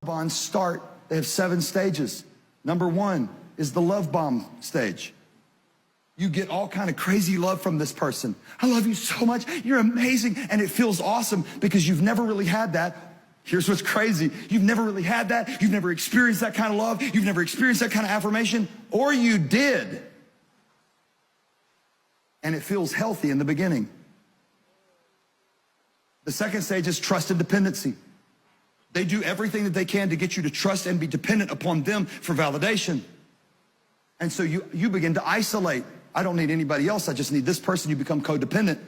bonds start, they have 7 stages. Number 1 is the love bomb stage. You get all kind of crazy love from this person. I love you so much. You're amazing. And it feels awesome because you've never really had that. Here's what's crazy. You've never really had that. You've never experienced that kind of love. You've never experienced that kind of affirmation. Or you did. And it feels healthy in the beginning. The second stage is trust and dependency. They do everything that they can to get you to trust and be dependent upon them for validation. And so you begin to isolate. I don't need anybody else. I just need this person. You become codependent.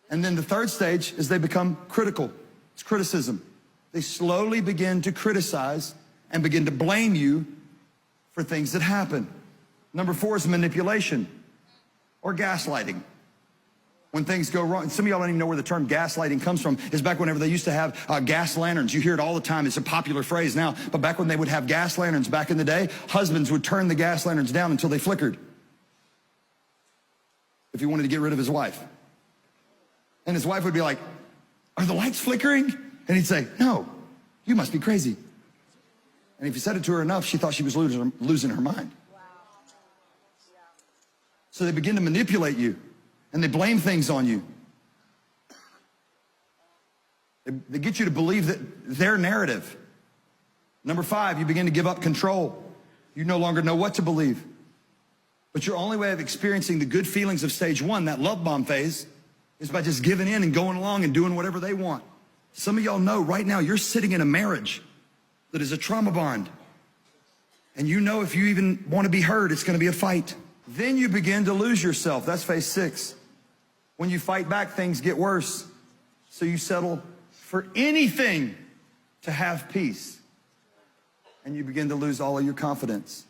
And then the third stage is they become critical. It's criticism. They slowly begin to criticize and begin to blame you for things that happen. Number 4 is manipulation or gaslighting. When things go wrong, some of y'all don't even know where the term gaslighting comes from. Is back whenever they used to have gas lanterns. You hear it all the time. It's a popular phrase now. But back when they would have gas lanterns back in the day, husbands would turn the gas lanterns down until they flickered if he wanted to get rid of his wife. And his wife would be like, are the lights flickering? And he'd say, no, you must be crazy. And if he said it to her enough, she thought she was losing her mind. So they begin to manipulate you. And they blame things on you. They get you to believe that their narrative. Number 5, you begin to give up control. You no longer know what to believe. But your only way of experiencing the good feelings of stage 1, that love bomb phase, is by just giving in and going along and doing whatever they want. Some of y'all know right now you're sitting in a marriage that is a trauma bond. And you know if you even want to be heard, it's going to be a fight. Then you begin to lose yourself. That's phase 6. When you fight back, things get worse. So you settle for anything to have peace. And you begin to lose all of your confidence.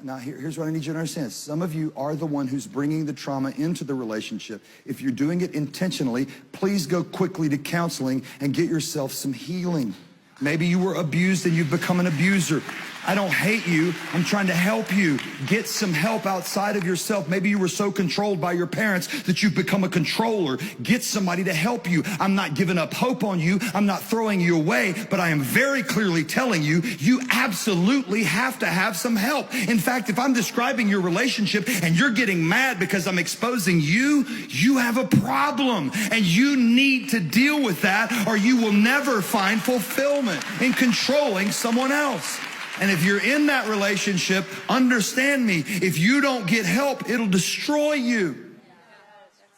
Now here's what I need you to understand. Some of you are the one who's bringing the trauma into the relationship. If you're doing it intentionally, please go quickly to counseling and get yourself some healing. Maybe you were abused and you've become an abuser. I don't hate you. I'm trying to help you. Get some help outside of yourself. Maybe you were so controlled by your parents that you've become a controller. Get somebody to help you. I'm not giving up hope on you. I'm not throwing you away, but I am very clearly telling you, you absolutely have to have some help. In fact, if I'm describing your relationship and you're getting mad because I'm exposing you, you have a problem and you need to deal with that or you will never find fulfillment in controlling someone else. And if you're in that relationship, understand me, if you don't get help, it'll destroy you.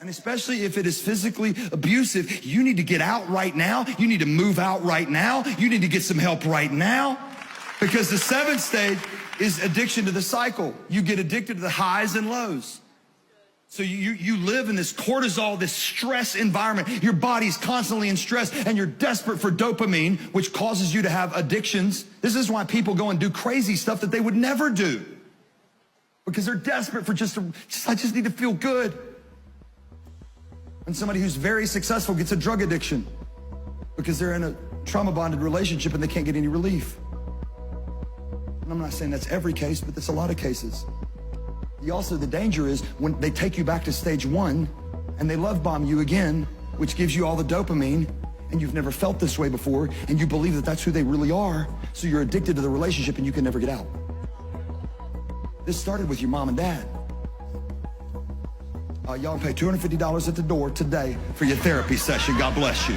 And especially if it is physically abusive, you need to get out right now. You need to move out right now. You need to get some help right now. Because the 7th stage is addiction to the cycle. You get addicted to the highs and lows. So you live in this cortisol, this stress environment. Your body's constantly in stress and you're desperate for dopamine, which causes you to have addictions. This is why people go and do crazy stuff that they would never do. Because they're desperate for I just need to feel good. And somebody who's very successful gets a drug addiction because they're in a trauma bonded relationship and they can't get any relief. And I'm not saying that's every case, but that's a lot of cases. The danger is when they take you back to stage 1 and they love bomb you again, which gives you all the dopamine, and you've never felt this way before, and you believe that that's who they really are, so you're addicted to the relationship and you can never get out. This started with your mom and dad. Y'all pay $250 at the door today for your therapy session. God bless you.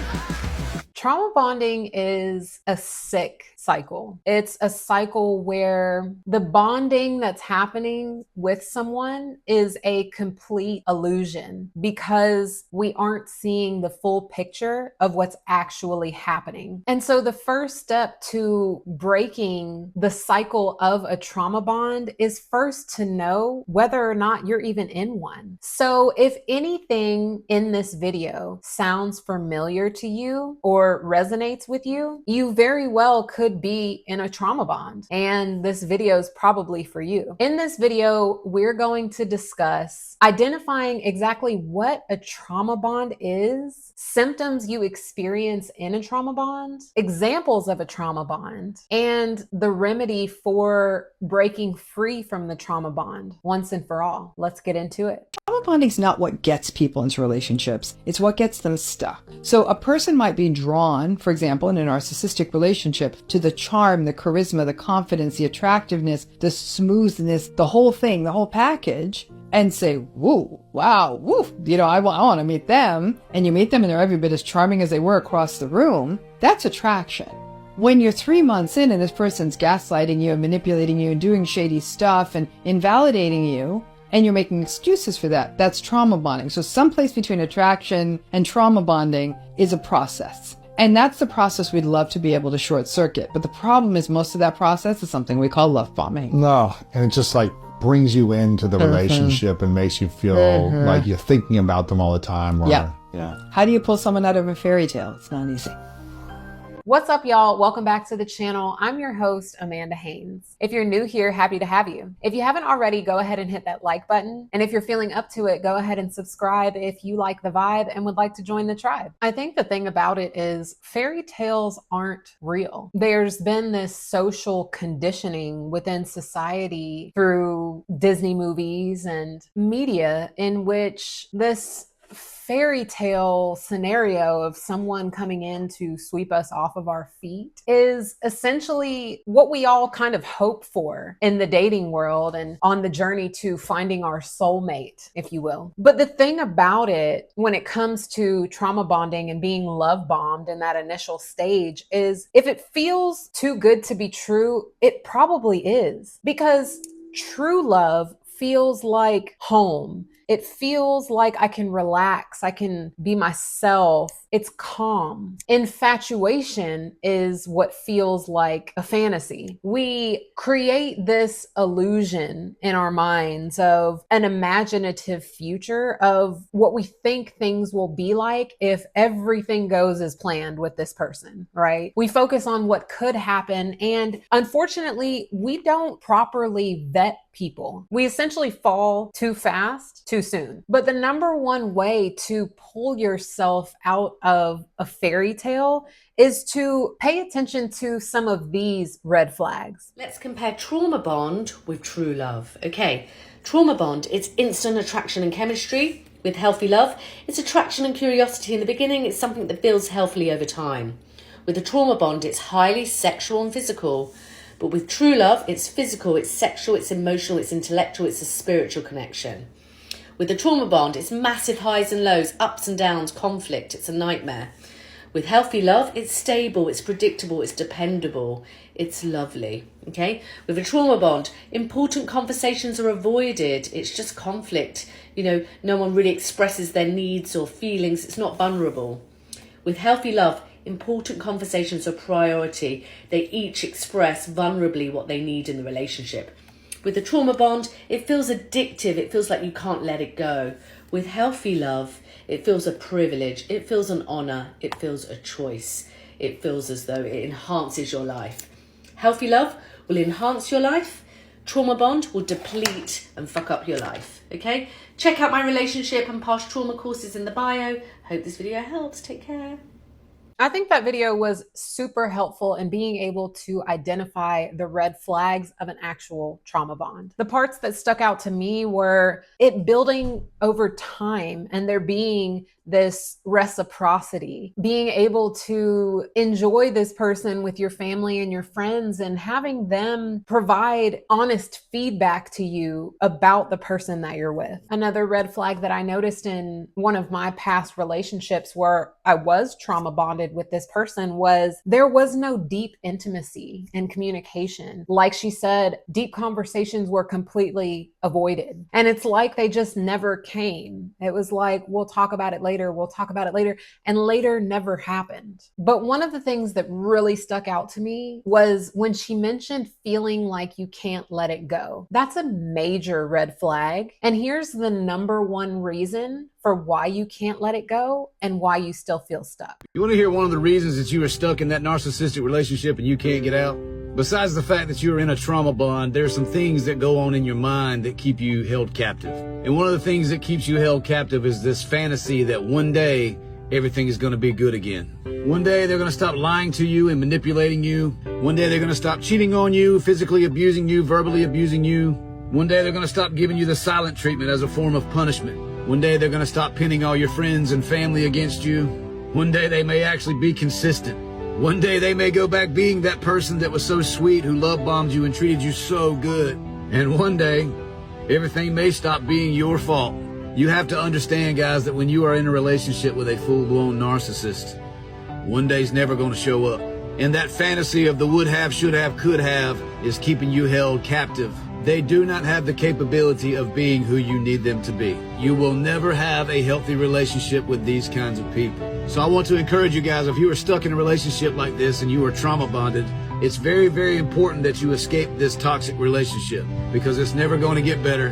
Trauma bonding is a sick cycle. It's a cycle where the bonding that's happening with someone is a complete illusion because we aren't seeing the full picture of what's actually happening. And so the first step to breaking the cycle of a trauma bond is first to know whether or not you're even in one. So if anything in this video sounds familiar to you or resonates with you, you very well could be in a trauma bond. And this video is probably for you. In this video, we're going to discuss identifying exactly what a trauma bond is, symptoms you experience in a trauma bond, examples of a trauma bond, and the remedy for breaking free from the trauma bond once and for all. Let's get into it. trauma bonding is not what gets people into relationships. It's what gets them stuck. So a person might be drawn, for example, in a narcissistic relationship, to the charm, the charisma, the confidence, the attractiveness, the smoothness, the whole thing, the whole package, and say, woo, wow, woof, I want to meet them. And you meet them and they're every bit as charming as they were across the room. That's attraction. When you're 3 months in and this person's gaslighting you and manipulating you and doing shady stuff and invalidating you, and you're making excuses for that, that's trauma bonding. So someplace between attraction and trauma bonding is a process. And that's the process we'd love to be able to short circuit. But the problem is most of that process is something we call love bombing. No, and it just like brings you into the relationship and makes you feel like you're thinking about them all the time. Or, Yeah. Yeah. How do you pull someone out of a fairy tale? It's not easy. What's up, y'all? Welcome back to the channel. I'm your host, Amanda Haynes. If you're new here, happy to have you. If you haven't already, go ahead and hit that like button. And if you're feeling up to it, go ahead and subscribe if you like the vibe and would like to join the tribe. I think the thing about it is fairy tales aren't real. There's been this social conditioning within society through Disney movies and media in which this fairy tale scenario of someone coming in to sweep us off of our feet is essentially what we all kind of hope for in the dating world and on the journey to finding our soulmate, if you will. But the thing about it, when it comes to trauma bonding and being love bombed in that initial stage, is if it feels too good to be true, it probably is. Because true love feels like home. It feels like I can relax. I can be myself. It's calm. Infatuation is what feels like a fantasy. We create this illusion in our minds of an imaginative future of what we think things will be like if everything goes as planned with this person, right? We focus on what could happen. And unfortunately, we don't properly vet people. We essentially fall too fast, too soon. But the number one way to pull yourself out of a fairy tale is to pay attention to some of these red flags. Let's compare trauma bond with true love. Okay, trauma bond, it's instant attraction and chemistry. With healthy love, it's attraction and curiosity in the beginning. It's something that builds healthily over time. With a trauma bond, it's highly sexual and physical. But with true love, it's physical, it's sexual, it's emotional, it's intellectual, it's a spiritual connection. With the trauma bond, it's massive highs and lows, ups and downs, conflict, it's a nightmare. With healthy love, it's stable, it's predictable, it's dependable, it's lovely, okay? With a trauma bond, important conversations are avoided, it's just conflict. No one really expresses their needs or feelings, it's not vulnerable. With healthy love, important conversations are priority. They each express vulnerably what they need in the relationship. With the trauma bond, it feels addictive. It feels like you can't let it go. With healthy love, it feels a privilege. It feels an honor. It feels a choice. It feels as though it enhances your life. Healthy love will enhance your life. Trauma bond will deplete and fuck up your life. Okay? Check out my relationship and past trauma courses in the bio. Hope this video helps. Take care. I think that video was super helpful in being able to identify the red flags of an actual trauma bond. The parts that stuck out to me were it building over time and there being this reciprocity, being able to enjoy this person with your family and your friends and having them provide honest feedback to you about the person that you're with. Another red flag that I noticed in one of my past relationships where I was trauma bonded with this person was there was no deep intimacy and communication. Like she said, deep conversations were completely avoided. And it's like they just never came. It was like, we'll talk about it later. We'll talk about it later. And later never happened. But one of the things that really stuck out to me was when she mentioned feeling like you can't let it go. That's a major red flag. And here's the number one reason for why you can't let it go and why you still feel stuck. You want to hear one of the reasons that you are stuck in that narcissistic relationship and you can't get out? Besides the fact that you're in a trauma bond, there's some things that go on in your mind that keep you held captive. And one of the things that keeps you held captive is this fantasy that one day everything is going to be good again. One day they're going to stop lying to you and manipulating you. One day they're going to stop cheating on you, physically abusing you, verbally abusing you. One day they're going to stop giving you the silent treatment as a form of punishment. One day they're gonna stop pinning all your friends and family against you. One day they may actually be consistent. One day they may go back being that person that was so sweet, who love bombed you and treated you so good. And one day, everything may stop being your fault. You have to understand, guys, that when you are in a relationship with a full-blown narcissist, one day's never going to show up. And that fantasy of the would have, should have, could have is keeping you held captive. They do not have the capability of being who you need them to be. You will never have a healthy relationship with these kinds of people. So I want to encourage you guys, if you are stuck in a relationship like this and you are trauma bonded, it's very, very important that you escape this toxic relationship, because it's never going to get better,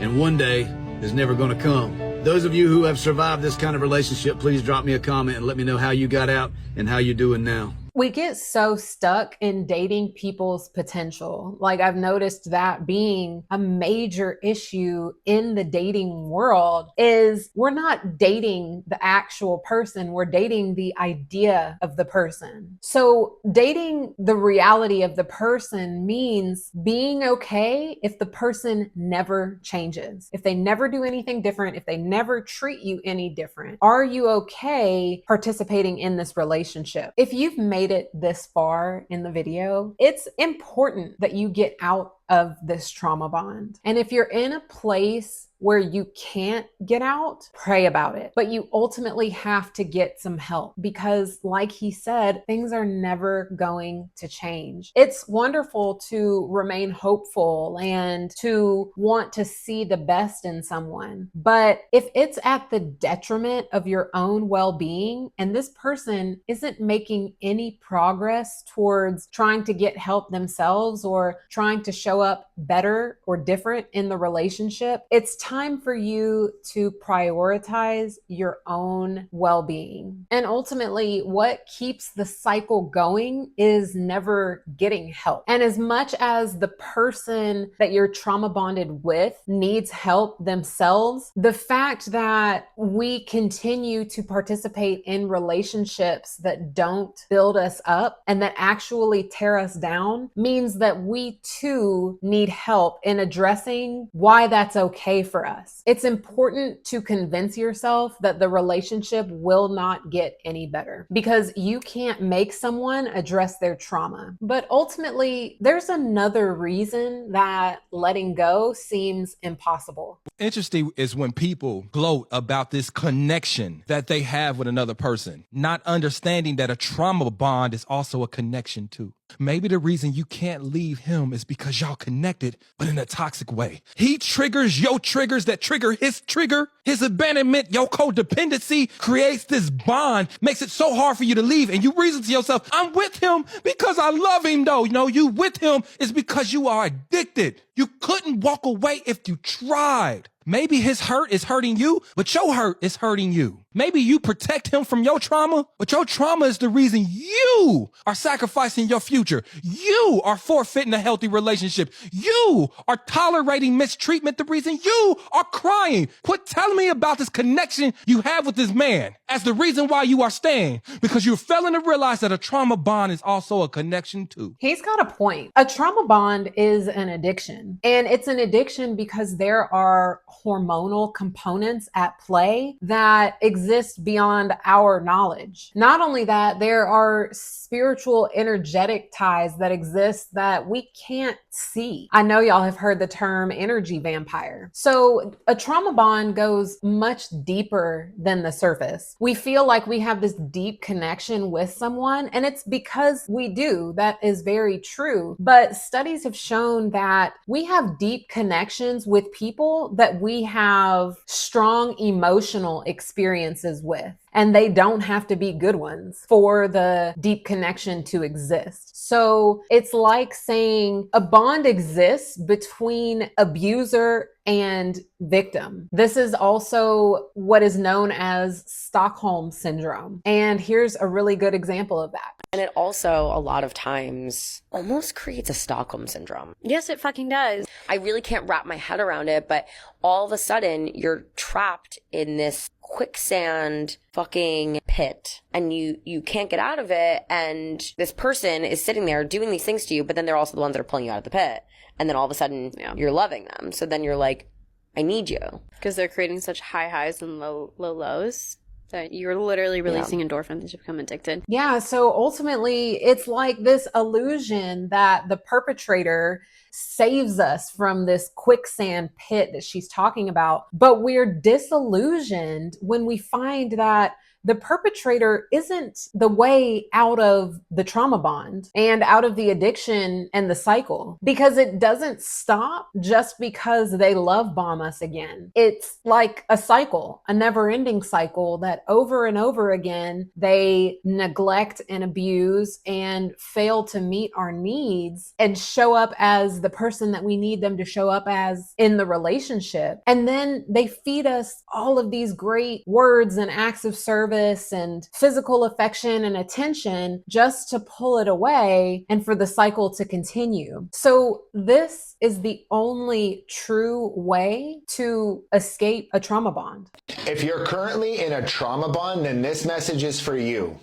and one day is never going to come. Those of you who have survived this kind of relationship, please drop me a comment and let me know how you got out and how you're doing now. We get so stuck in dating people's potential. Like, I've noticed that being a major issue in the dating world is we're not dating the actual person, we're dating the idea of the person. So dating the reality of the person means being okay if the person never changes, if they never do anything different, if they never treat you any different. Are you okay participating in this relationship? If you've made it this far in the video, it's important that you get out of this trauma bond. And if you're in a place where you can't get out, pray about it. But you ultimately have to get some help, because like he said, things are never going to change. It's wonderful to remain hopeful and to want to see the best in someone. But if it's at the detriment of your own well-being, and this person isn't making any progress towards trying to get help themselves or trying to show up better or different in the relationship, it's time for you to prioritize your own well-being. And ultimately, what keeps the cycle going is never getting help. And as much as the person that you're trauma bonded with needs help themselves, the fact that we continue to participate in relationships that don't build us up and that actually tear us down means that we too need help in addressing why that's okay for us. It's important to convince yourself that the relationship will not get any better, because you can't make someone address their trauma. But ultimately, there's another reason that letting go seems impossible. Interesting is when people gloat about this connection that they have with another person, not understanding that a trauma bond is also a connection too. Maybe the reason you can't leave him is because y'all connected, but in a toxic way. He triggers your triggers that trigger his trigger. His abandonment, your codependency creates this bond, makes it so hard for you to leave. And you reason to yourself, I'm with him because I love him though. No, you with him is because you are addicted. You couldn't walk away if you tried. Maybe his hurt is hurting you, but your hurt is hurting you. Maybe you protect him from your trauma, but your trauma is the reason you are sacrificing your future. You are forfeiting a healthy relationship. You are tolerating mistreatment, the reason you are crying. Quit telling me about this connection you have with this man as the reason why you are staying, because you're failing to realize that a trauma bond is also a connection too. He's got a point. A trauma bond is an addiction, and it's an addiction because there are hormonal components at play that exist beyond our knowledge. Not only that, there are spiritual, energetic ties that exist that we can't see. I know y'all have heard the term energy vampire. So a trauma bond goes much deeper than the surface. We feel like we have this deep connection with someone, and it's because we do. That is very true. But studies have shown that we have deep connections with people that we have strong emotional experiences with. And they don't have to be good ones for the deep connection to exist. So it's like saying a bond exists between abuser and victim. This is also what is known as Stockholm syndrome. And here's a really good example of that. And it also, a lot of times, almost creates a Stockholm syndrome. Yes, it fucking does. I really can't wrap my head around it, but all of a sudden, you're trapped in this quicksand fucking pit, and you can't get out of it, and this person is sitting there doing these things to you, but then they're also the ones that are pulling you out of the pit. And then all of a sudden, you're loving them. So then you're like, I need you. Because they're creating such high highs and low lows that you're literally releasing endorphins and you become addicted. Yeah. So ultimately, it's like this illusion that the perpetrator saves us from this quicksand pit that she's talking about. But we're disillusioned when we find that the perpetrator isn't the way out of the trauma bond and out of the addiction and the cycle, because it doesn't stop just because they love bomb us again. It's like a cycle, a never ending cycle that over and over again, they neglect and abuse and fail to meet our needs and show up as the person that we need them to show up as in the relationship. And then they feed us all of these great words and acts of service and physical affection and attention just to pull it away and for the cycle to continue. So this is the only true way to escape a trauma bond. If you're currently in a trauma bond, then this message is for you.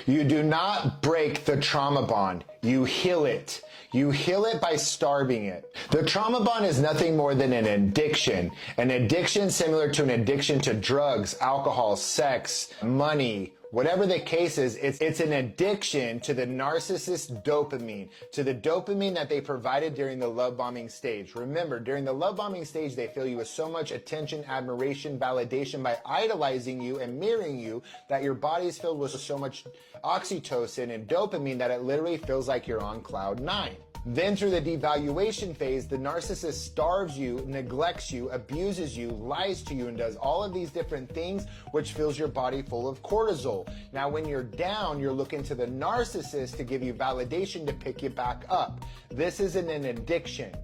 You do not break the trauma bond. You heal it. You heal it by starving it. The trauma bond is nothing more than an addiction. An addiction similar to an addiction to drugs, alcohol, sex, money, whatever the case is, it's an addiction to the narcissist's dopamine, to the dopamine that they provided during the love bombing stage. Remember, during the love bombing stage, they fill you with so much attention, admiration, validation by idolizing you and mirroring you that your body is filled with so much oxytocin and dopamine that it literally feels like you're on cloud 9. Then through the devaluation phase, the narcissist starves you, neglects you, abuses you, lies to you, and does all of these different things, which fills your body full of cortisol. Now, when you're down, you're looking to the narcissist to give you validation to pick you back up. This isn't an addiction.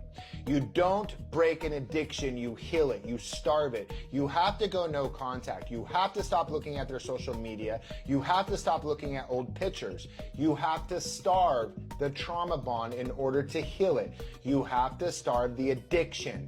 You don't break an addiction, you heal it, you starve it. You have to go no contact. You have to stop looking at their social media. You have to stop looking at old pictures. You have to starve the trauma bond in order to heal it. You have to starve the addiction.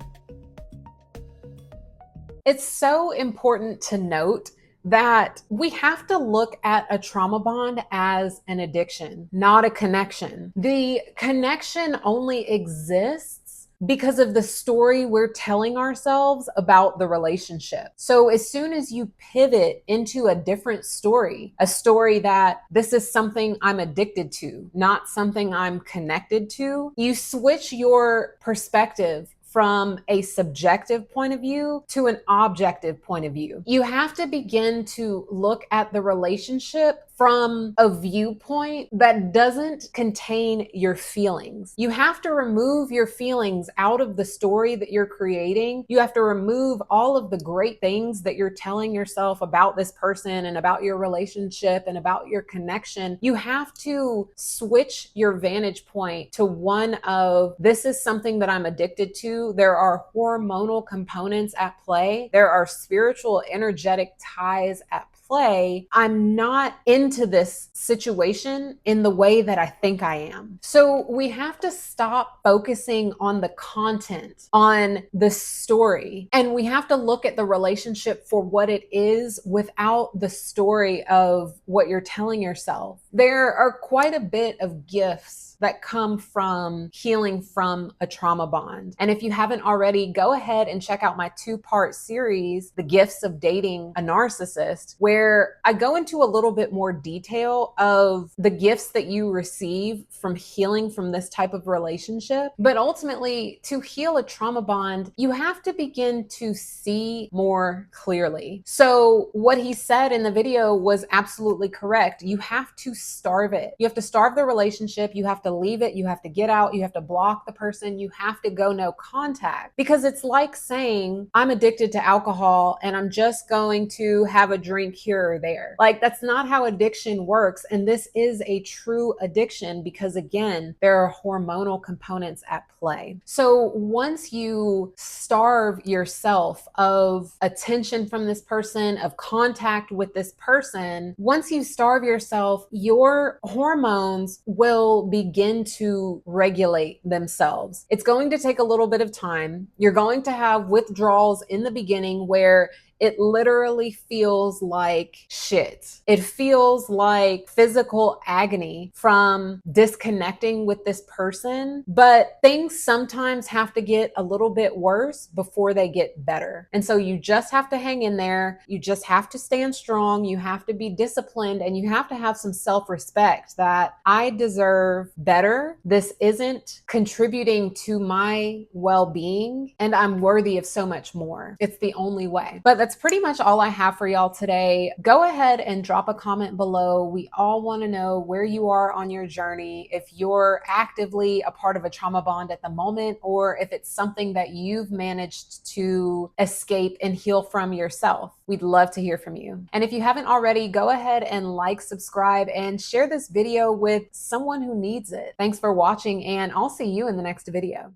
It's so important to note that we have to look at a trauma bond as an addiction, not a connection. The connection only exists because of the story we're telling ourselves about the relationship. So as soon as you pivot into a different story, a story that this is something I'm addicted to, not something I'm connected to, you switch your perspective from a subjective point of view to an objective point of view. You have to begin to look at the relationship from a viewpoint that doesn't contain your feelings. You have to remove your feelings out of the story that you're creating. You have to remove all of the great things that you're telling yourself about this person and about your relationship and about your connection. You have to switch your vantage point to one of, this is something that I'm addicted to. There are hormonal components at play. There are spiritual, energetic ties at play. I'm not into this situation in the way that I think I am. So we have to stop focusing on the content, on the story, and we have to look at the relationship for what it is without the story of what you're telling yourself. There are quite a bit of gifts that come from healing from a trauma bond. And if you haven't already, go ahead and check out my 2-part series, The Gifts of Dating a Narcissist, where I go into a little bit more detail of the gifts that you receive from healing from this type of relationship. But ultimately, to heal a trauma bond, you have to begin to see more clearly. So what he said in the video was absolutely correct. You have to starve it. You have to starve the relationship. You have to leave it. You have to get out. You have to block the person. You have to go no contact, because it's like saying, I'm addicted to alcohol and I'm just going to have a drink here or there. Like, that's not how addiction works. And this is a true addiction because, again, there are hormonal components at play. So once you starve yourself of attention from this person, of contact with this person, once you starve yourself, your hormones will begin to regulate themselves. It's going to take a little bit of time. You're going to have withdrawals in the beginning where it literally feels like shit. It feels like physical agony from disconnecting with this person, but things sometimes have to get a little bit worse before they get better. And so you just have to hang in there. You just have to stand strong. You have to be disciplined, and you have to have some self-respect that I deserve better. This isn't contributing to my well-being, and I'm worthy of so much more. It's the only way. But that's pretty much all I have for y'all today. Go ahead and drop a comment below. We all want to know where you are on your journey, if you're actively a part of a trauma bond at the moment, or if it's something that you've managed to escape and heal from yourself. We'd love to hear from you. And if you haven't already, go ahead and like, subscribe, and share this video with someone who needs it. Thanks for watching, and I'll see you in the next video.